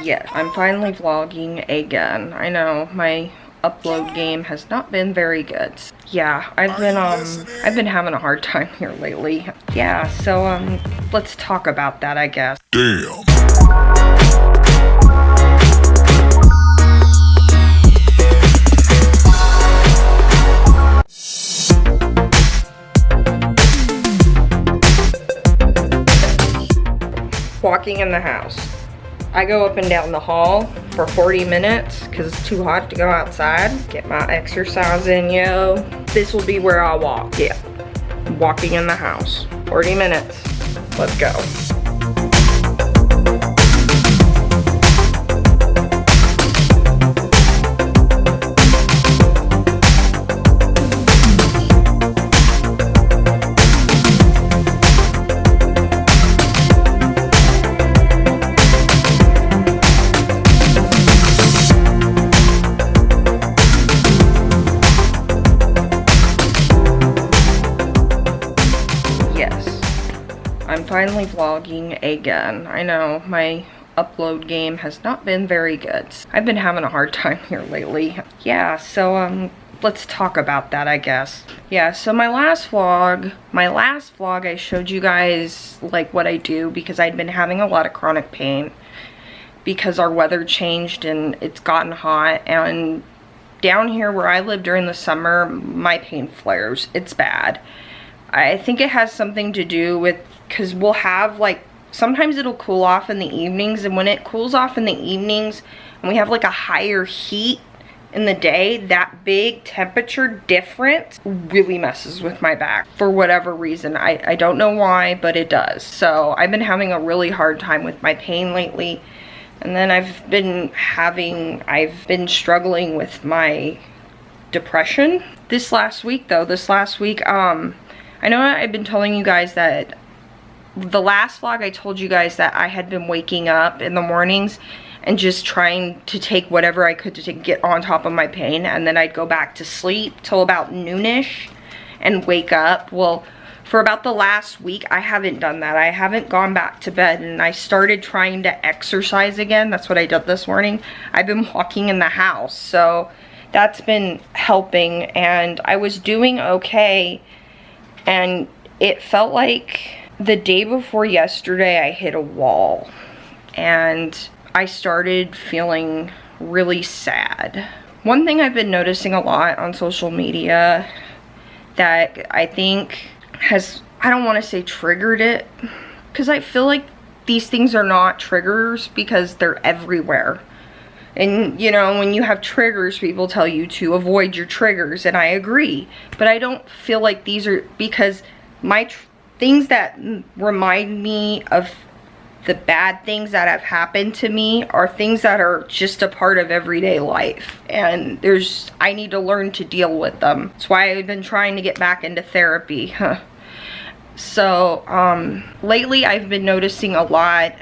Yeah, I'm finally vlogging again. I know my upload game has not been very good. Yeah, I've been having a hard time here lately. Yeah, so let's talk about that, I guess. Damn. Walking in the house. I go up and down the hall for 40 minutes because it's too hot to go outside. Get my exercise in, yo. This will be where I walk. Yeah, walking in the house. 40 minutes. Let's go. I'm finally vlogging again. I know my upload game has not been very good. I've been having a hard time here lately. Yeah, so let's talk about that, I guess. Yeah, so my last vlog I showed you guys like what I do because I'd been having a lot of chronic pain because our weather changed and it's gotten hot, and down here where I live during the summer, my pain flares. It's bad. I think it has something to do with, because we'll have like, sometimes it'll cool off in the evenings, and when it cools off in the evenings and we have like a higher heat in the day, that big temperature difference really messes with my back for whatever reason. I don't know why, but it does. So I've been having a really hard time with my pain lately. And then I've been struggling with my depression. This last week, I know I've been telling you guys that the last vlog I told you guys that I had been waking up in the mornings and just trying to take whatever I could to get on top of my pain, and then I'd go back to sleep till about noonish and wake up. Well, for about the last week, I haven't done that. I haven't gone back to bed, and I started trying to exercise again. That's what I did this morning. I've been walking in the house, so that's been helping, and I was doing okay. And it felt like the day before yesterday I hit a wall and I started feeling really sad. One thing I've been noticing a lot on social media that I think has, I don't want to say triggered it, because I feel like these things are not triggers because they're everywhere. And, you know, when you have triggers, people tell you to avoid your triggers, and I agree. But I don't feel like these are, because my things that remind me of the bad things that have happened to me are things that are just a part of everyday life. And I need to learn to deal with them. That's why I've been trying to get back into therapy. So, lately I've been noticing a lot.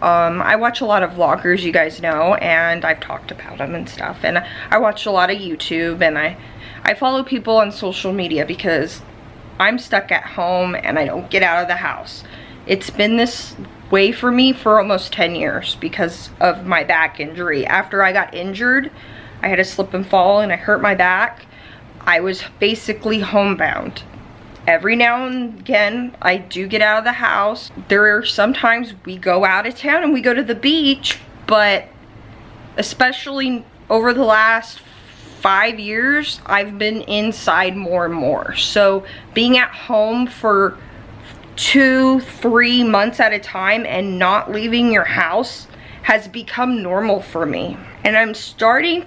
I watch a lot of vloggers, you guys know, and I've talked about them and stuff, and I watch a lot of YouTube, and I follow people on social media because I'm stuck at home and I don't get out of the house. It's been this way for me for almost 10 years because of my back injury. After I got injured, I had a slip and fall and I hurt my back. I was basically homebound. Every now and again, I do get out of the house. There are sometimes we go out of town and we go to the beach, but especially over the last 5 years, I've been inside more and more. So being at home for 2-3 months at a time and not leaving your house has become normal for me. And I'm starting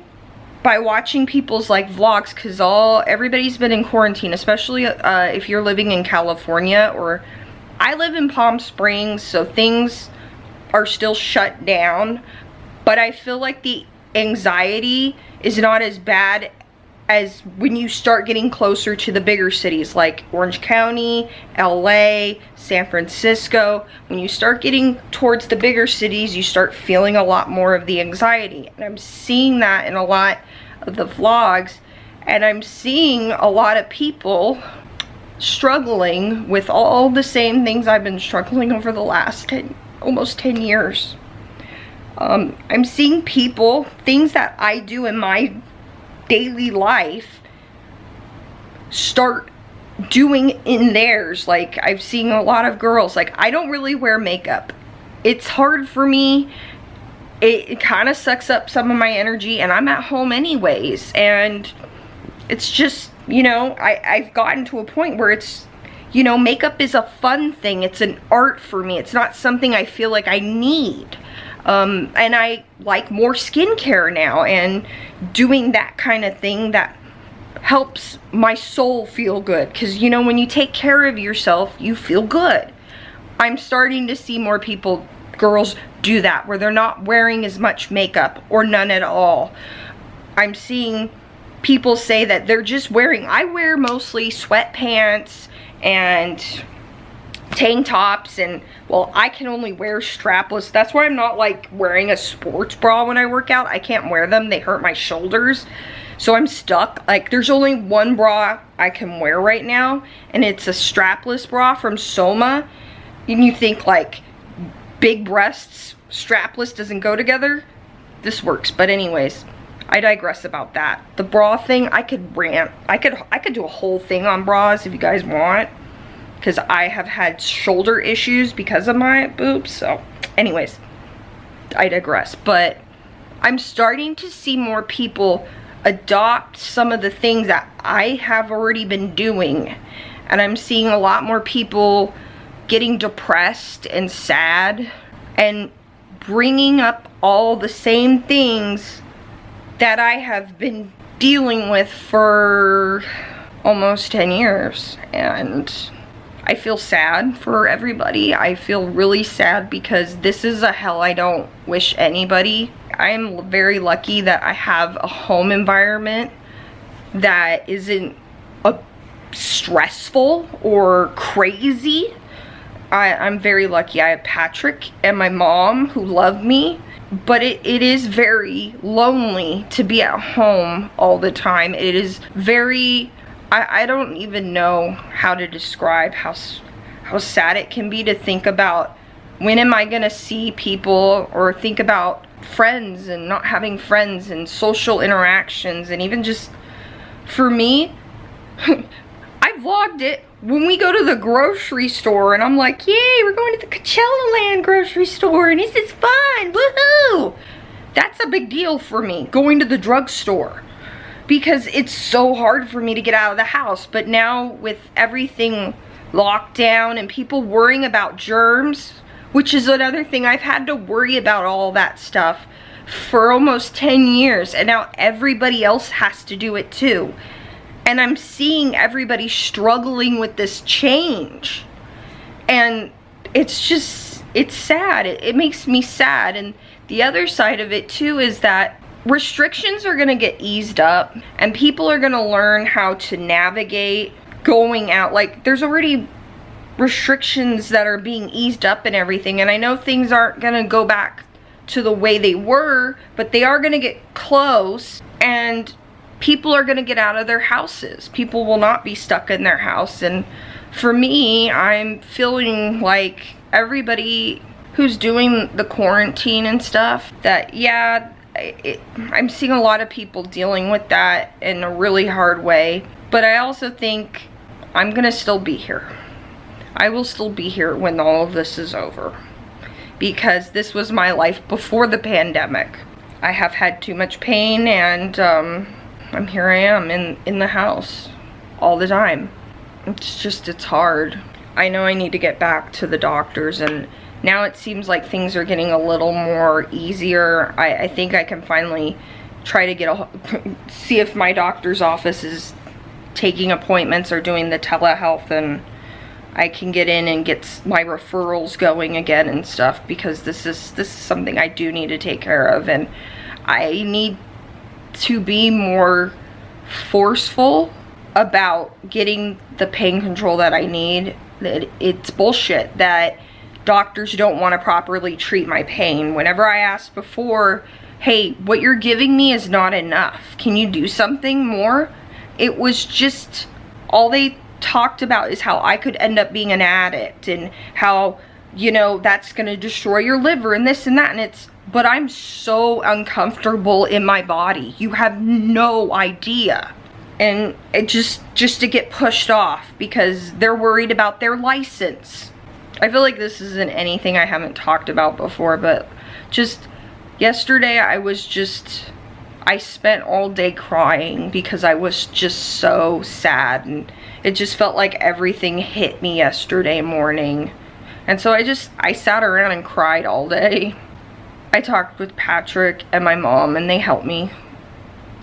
by watching people's like vlogs, because everybody's been in quarantine, especially if you're living in California, or I live in Palm Springs, so things are still shut down, but I feel like the anxiety is not as bad as when you start getting closer to the bigger cities like Orange County, LA, San Francisco. When you start getting towards the bigger cities, you start feeling a lot more of the anxiety. And I'm seeing that in a lot of the vlogs, and I'm seeing a lot of people struggling with all the same things I've been struggling over the last almost 10 years. I'm seeing people, things that I do in my daily life, start doing in theirs. Like, I've seen a lot of girls, like, I don't really wear makeup. It's hard for me. It kind of sucks up some of my energy, and I'm at home anyways, and it's just, you know, I've gotten to a point where it's, you know, makeup is a fun thing. It's an art for me. It's not something I feel like I need. And I like more skincare now, and doing that kind of thing that helps my soul feel good. Because, you know, when you take care of yourself, you feel good. I'm starting to see more people, girls, do that, where they're not wearing as much makeup or none at all. I'm seeing people say that they're just wearing, I wear mostly sweatpants and tank tops, and well, I can only wear strapless. That's why I'm not like wearing a sports bra when I work out. I can't wear them, they hurt my shoulders, so I'm stuck. Like, there's only one bra I can wear right now, and it's a strapless bra from Soma. And you think like big breasts, strapless doesn't go together? This works. But anyways, I digress about that. The bra thing, I could rant. I could do a whole thing on bras if you guys want, because I have had shoulder issues because of my boobs. So anyways, I digress. But I'm starting to see more people adopt some of the things that I have already been doing, and I'm seeing a lot more people getting depressed and sad and bringing up all the same things that I have been dealing with for almost 10 years. And I feel sad for everybody. I feel really sad because this is a hell I don't wish anybody. I'm very lucky that I have a home environment that isn't stressful or crazy. I'm very lucky. I have Patrick and my mom who love me, but it is very lonely to be at home all the time. It is very, I don't even know how to describe how sad it can be to think about, when am I gonna see people, or think about friends and not having friends and social interactions. And even just for me, I vlogged it when we go to the grocery store, and I'm like, yay, we're going to the Coachella Land grocery store, and this is fun, woohoo! That's a big deal for me, going to the drugstore, because it's so hard for me to get out of the house. But now with everything locked down and people worrying about germs, which is another thing, I've had to worry about all that stuff for almost 10 years, and now everybody else has to do it too. And I'm seeing everybody struggling with this change. And it's just, it's sad. It makes me sad. And the other side of it too is that restrictions are gonna get eased up, and people are gonna learn how to navigate going out. Like, there's already restrictions that are being eased up and everything. And I know things aren't gonna go back to the way they were, but they are gonna get close, and people are gonna get out of their houses. People will not be stuck in their house. And for me, I'm feeling like everybody who's doing the quarantine and stuff, that yeah, I'm seeing a lot of people dealing with that in a really hard way. But I also think I'm gonna still be here. I will still be here when all of this is over, because this was my life before the pandemic. I have had too much pain, and here I am in the house all the time. It's just, it's hard. I know I need to get back to the doctors, and now it seems like things are getting a little more easier. I think I can finally try to see if my doctor's office is taking appointments or doing the telehealth, and I can get in and get my referrals going again and stuff, because this is something I do need to take care of. And I need to be more forceful about getting the pain control that I need. It's bullshit that doctors don't want to properly treat my pain. Whenever I asked before, hey, what you're giving me is not enough, can you do something more? It was just, all they talked about is how I could end up being an addict, and how, you know, that's gonna destroy your liver and this and that. And it's but I'm so uncomfortable in my body. You have no idea. And it just to get pushed off because they're worried about their license. I feel like this isn't anything I haven't talked about before, but just yesterday I spent all day crying because I was just so sad, and it just felt like everything hit me yesterday morning. And so I sat around and cried all day. I talked with Patrick and my mom, and they helped me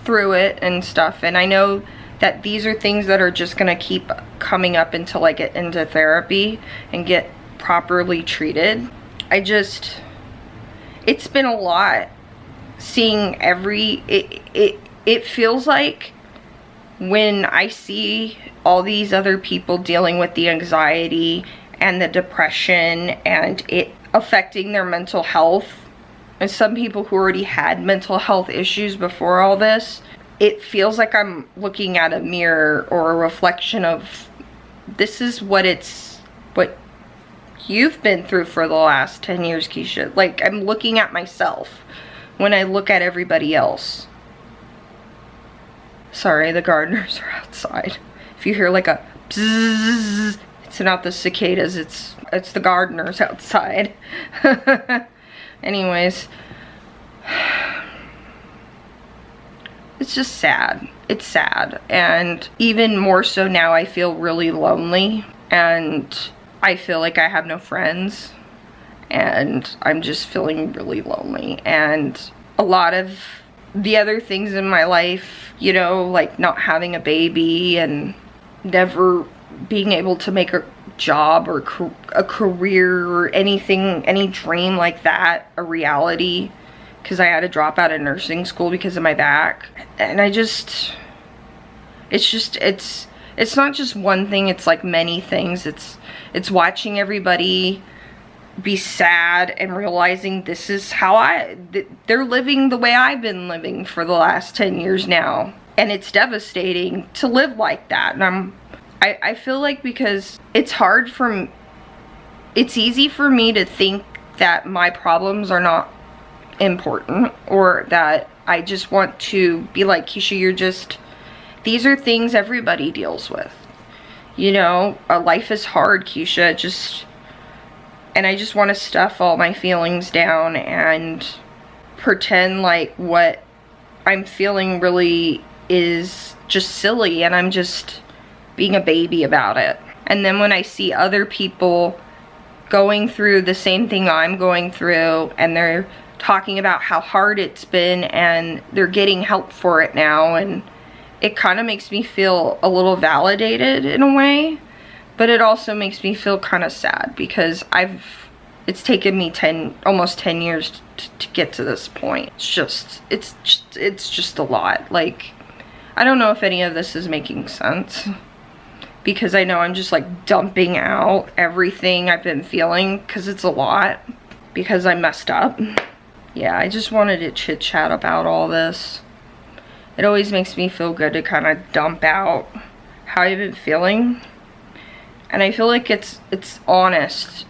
through it and stuff. And I know that these are things that are just gonna keep coming up until I get into therapy and get properly treated. It's been a lot seeing it feels like when I see all these other people dealing with the anxiety and the depression and it affecting their mental health, and some people who already had mental health issues before all this, it feels like I'm looking at a mirror or a reflection of, this is what you've been through for the last 10 years, Keisha. Like, I'm looking at myself when I look at everybody else. Sorry, the gardeners are outside. If you hear like a bzzz, it's not the cicadas, it's the gardeners outside. Anyways, it's just sad. It's sad. And even more so now, I feel really lonely, and I feel like I have no friends, and I'm just feeling really lonely. And a lot of the other things in my life, you know, like not having a baby and never being able to make a job or a career or anything, any dream like that a reality, because I had to drop out of nursing school because of my back. And it's not just one thing, it's like many things. It's watching everybody be sad and realizing this is how they're living the way I've been living for the last 10 years now. And it's devastating to live like that. And I feel like, because it's easy for me to think that my problems are not important, or that I just want to be like, Keisha, these are things everybody deals with. You know, life is hard, Keisha, and I just want to stuff all my feelings down and pretend like what I'm feeling really is just silly, and I'm just being a baby about it. And then when I see other people going through the same thing I'm going through, and they're talking about how hard it's been and they're getting help for it now, and it kind of makes me feel a little validated in a way, but it also makes me feel kind of sad, because it's taken me almost 10 years to get to this point. It's just a lot. Like, I don't know if any of this is making sense, because I know I'm just like dumping out everything I've been feeling, because it's a lot, because I messed up. Yeah, I just wanted to chit chat about all this. It always makes me feel good to kind of dump out how I've been feeling. And I feel like it's honest.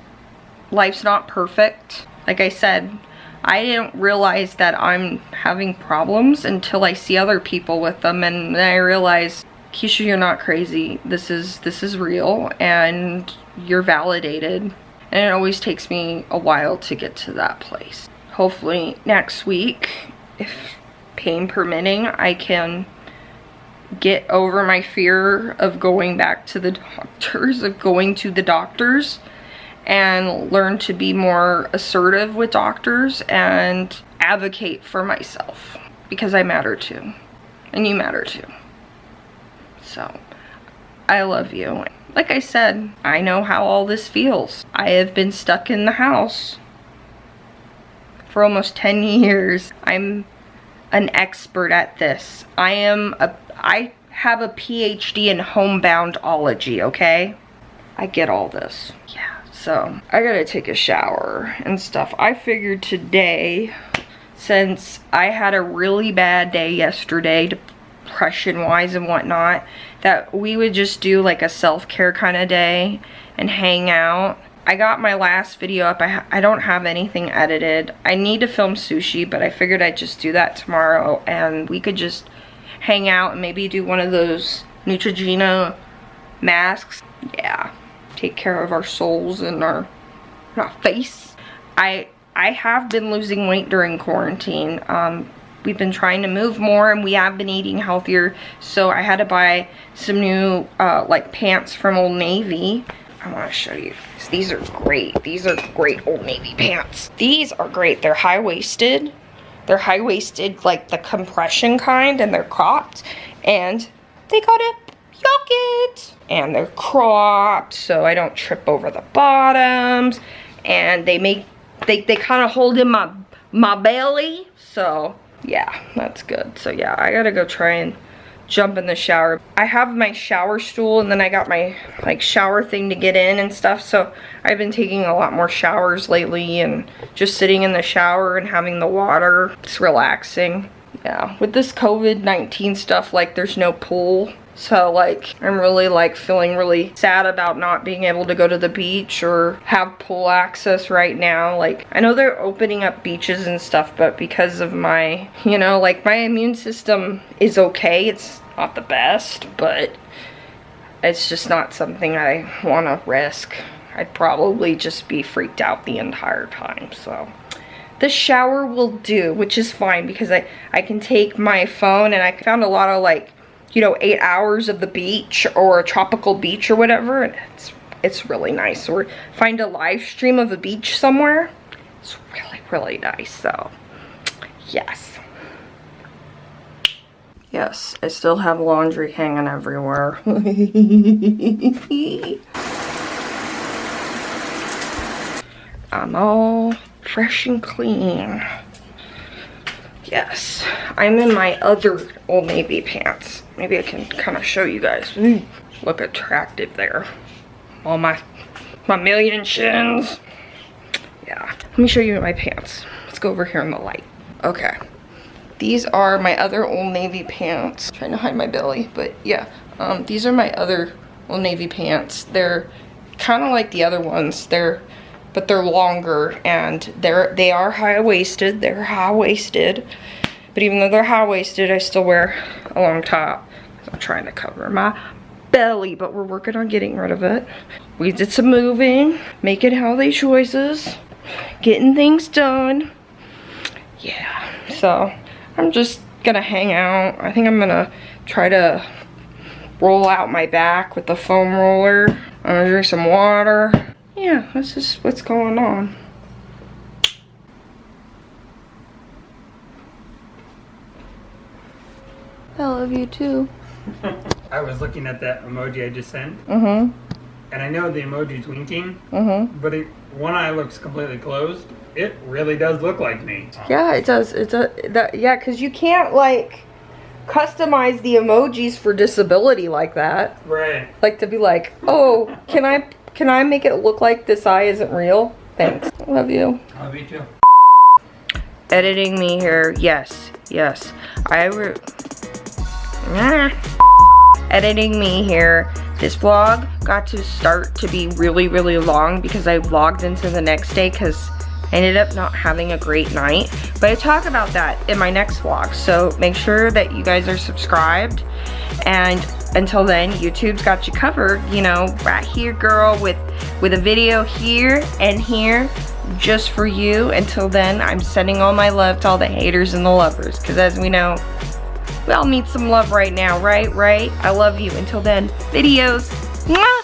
Life's not perfect. Like I said, I didn't realize that I'm having problems until I see other people with them, and then I realize, Keisha, you're not crazy. This is real, and you're validated. And it always takes me a while to get to that place. Hopefully next week, if pain permitting, I can get over my fear of going back to the doctors, and learn to be more assertive with doctors and advocate for myself, because I matter too, and you matter too. So I love you. Like I said, I know how all this feels. I have been stuck in the house for almost 10 years. I'm an expert at this. I have a PhD in homeboundology, okay? I get all this. Yeah, so I gotta take a shower and stuff. I figured today, since I had a really bad day yesterday, depression wise and whatnot, that we would just do like a self-care kind of day and hang out I got my last video up. I don't have anything edited. I need to film sushi, but I figured I'd just do that tomorrow and we could just hang out and maybe do one of those Neutrogena masks. Yeah, take care of our souls and our face. I have been losing weight during quarantine. We've been trying to move more and we have been eating healthier, so I had to buy some new like pants from Old Navy. I want to show you. These are great. These are great Old Navy pants. These are great. They're high-waisted. They're high-waisted like the compression kind, and they're cropped. And they got a pocket. And they're cropped so I don't trip over the bottoms. And they kind of hold in my belly. So yeah, that's good. So yeah, I gotta go try and jump in the shower. I have my shower stool and then I got my like shower thing to get in and stuff, so I've been taking a lot more showers lately and just sitting in the shower and having the water. It's relaxing. Yeah, with this COVID-19 stuff, like there's no pool, so like I'm really like feeling really sad about not being able to go to the beach or have pool access right now. Like I know they're opening up beaches and stuff, but because of my, you know, like my immune system is okay. It's not the best, but it's just not something I want to risk. I'd probably just be freaked out the entire time. So the shower will do, which is fine because I can take my phone, and I found a lot of like, you know, 8 hours of the beach or a tropical beach or whatever, and it's really nice. Or find a live stream of a beach somewhere. It's really, really nice. So yes. Yes, I still have laundry hanging everywhere. I'm all fresh and clean. Yes, I'm in my other Old Navy pants. Maybe I can kind of show you guys. Look attractive there. All my million shins. Yeah, let me show you my pants. Let's go over here in the light. Okay. These are my other Old Navy pants. I'm trying to hide my belly, but yeah. These are my other Old Navy pants. They're kind of like the other ones. But they're longer, and they are high-waisted. They're high-waisted. But even though they're high-waisted, I still wear a long top. I'm trying to cover my belly, but we're working on getting rid of it. We did some moving, making healthy choices, getting things done. Yeah, so I'm just gonna hang out. I think I'm gonna try to roll out my back with the foam roller. I'm gonna drink some water. Yeah, that's just what's going on. I love you too. I was looking at that emoji I just sent. Mm-hmm. And I know the emoji's winking. Mm-hmm. But one eye looks completely closed. It really does look like me. Yeah, it does. Yeah, because you can't like customize the emojis for disability like that. Right. Like to be like, oh, can I make it look like this eye isn't real? Thanks. Love you. Love you too. Editing me here. Yes. Editing me here. This vlog got to start to be really, really long because I vlogged into the next day because I ended up not having a great night. But I talk about that in my next vlog. So make sure that you guys are subscribed. And until then, YouTube's got you covered, you know, right here, girl, with a video here and here just for you. Until then, I'm sending all my love to all the haters and the lovers, because as we know, we all need some love right now, right? I love you. Until then, videos. Mwah!